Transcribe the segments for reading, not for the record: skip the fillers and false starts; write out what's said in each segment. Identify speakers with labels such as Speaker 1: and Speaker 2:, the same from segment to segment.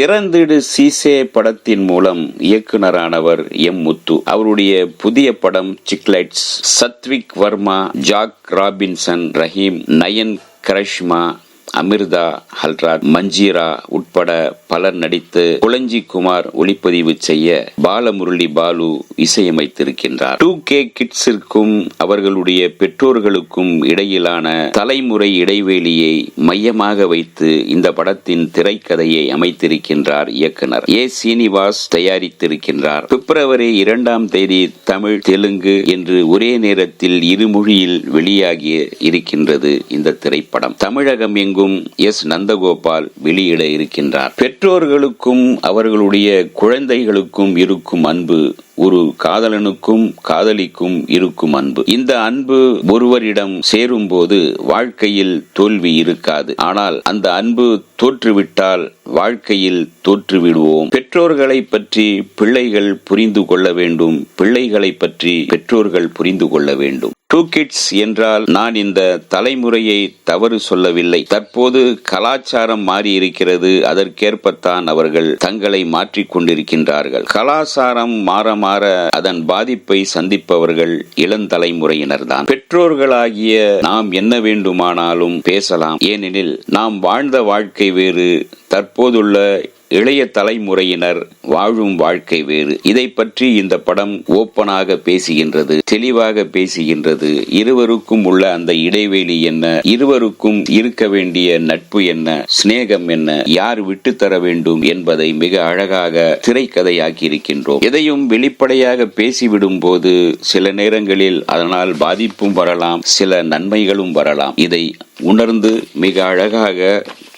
Speaker 1: திறந்திடு சீசே படத்தின் மூலம் இயக்குனரானவர் எம். முத்து. அவருடைய புதிய படம் Chiclets. Sathvik Varma, Jack Robinson, Raheem, Nayan, Karishma, Amirtha, Halraj, Manjeera உட்பட பலர் நடித்து குளஞ்சி குமார் ஒளிப்பதிவு செய்ய பாலமுரளி பாலு இசையமைத்திருக்கின்றார். 2K கிட்ஸிற்கும் அவர்களுடைய பெற்றோர்களுக்கும் இடையிலான தலைமுறை இடைவெளியை மையமாக வைத்து இந்த படத்தின் திரைக்கதையை அமைத்திருக்கின்றார் இயக்குனர் ஏ. சீனிவாஸ் தயாரித்திருக்கின்றார். பிப்ரவரி 2ஆம் தேதி தமிழ், தெலுங்கு என்று ஒரே நேரத்தில் இருமொழியில் வெளியாகி இருக்கின்றது இந்த திரைப்படம். தமிழகம் எங்கும் எஸ். நந்தகோபால் வெளியிட இருக்கின்றார். பெற்றோர்களுக்கும் அவர்களுடைய குழந்தைகளுக்கும் இருக்கும் அன்பு ஒரு காதலனுக்கும் காதலிக்கும் இருக்கும் அன்பு. இந்த அன்பு ஒருவரிடம் சேரும் போது வாழ்க்கையில் தோல்வி இருக்காது. ஆனால் அந்த அன்பு தோற்றுவிட்டால் வாழ்க்கையில் தோற்றுவிடுவோம். பெற்றோர்களை பற்றி பிள்ளைகள் புரிந்து கொள்ள வேண்டும், பிள்ளைகளை பற்றி பெற்றோர்கள் புரிந்து கொள்ள வேண்டும். 2 கிட்ஸ் என்றால் நான் இந்த தலைமுறையை தவறு சொல்லவில்லை. தற்போது கலாச்சாரம் மாறி இருக்கிறது. அதற்கேற்பத்தான் அவர்கள் தங்களை மாற்றிக் கொண்டிருக்கின்றார்கள். கலாச்சாரம் மாற மாற அதன் பாதிப்பை சந்திப்பவர்கள் இளந்தலைமுறையினர் தான். பெற்றோர்களாகிய நாம் என்ன வேண்டுமானாலும் பேசலாம். ஏனெனில் நாம் வாழ்ந்த வாழ்க்கை வேறு, தற்போதுள்ள இளைய தலைமுறையினர் வாழும் வாழ்க்கை வேறு. இதை பற்றி இந்த படம் ஓப்பனாக பேசுகின்றது, தெளிவாக பேசுகின்றது. இருவருக்கும் உள்ள அந்த இடைவெளி என்ன, இருவருக்கும் இருக்க வேண்டிய நட்பு என்ன, சிநேகம் என்ன, யார் விட்டு தர வேண்டும் என்பதை மிக அழகாக திரைக்கதையாக்கி இருக்கின்றோம். எதையும் வெளிப்படையாக பேசிவிடும் போது சில நேரங்களில் அதனால் பாதிப்பும் வரலாம், சில நன்மைகளும் வரலாம். இதை உணர்ந்து மிக அழகாக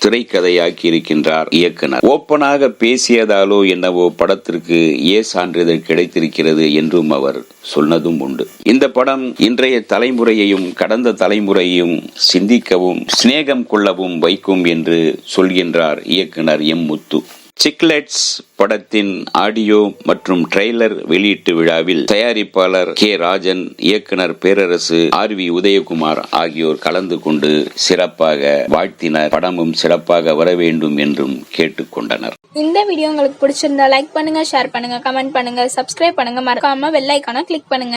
Speaker 1: திரைக்கதையாக்கி இருக்கின்றார் இயக்குனர். ஓப்பனாக பேசியதாலோ என்னவோ படத்திற்கு ஏ சான்றிதழ் கிடைத்திருக்கிறது என்றும் அவர் சொன்னதும் உண்டு. இந்த படம் இன்றைய தலைமுறையையும் கடந்த தலைமுறையையும் சிந்திக்கவும் சிநேகம் கொள்ளவும் வைக்கும் என்று சொல்கின்றார் இயக்குனர் எம். முத்து. சிக்லெட்ஸ் படத்தின் ஆடியோ மற்றும் ட்ரெய்லர் வெளியீட்டு விழாவில் தயாரிப்பாளர் கே. ராஜன், இயக்குனர் பேரரசு, ஆர்.வி. உதயகுமார் ஆகியோர் கலந்து கொண்டு சிறப்பாக வாழ்த்தினர். படமும் சிறப்பாக வர வேண்டும் என்றும் கேட்டுக்கொண்டனர்.
Speaker 2: இந்த வீடியோ உங்களுக்கு பிடிச்சிருந்தா லைக் பண்ணுங்க, ஷேர் பண்ணுங்க, கமெண்ட் பண்ணுங்க, சப்ஸ்கிரைப் பண்ணுங்க, மறக்காம பெல் ஐகானை கிளிக் பண்ணுங்க.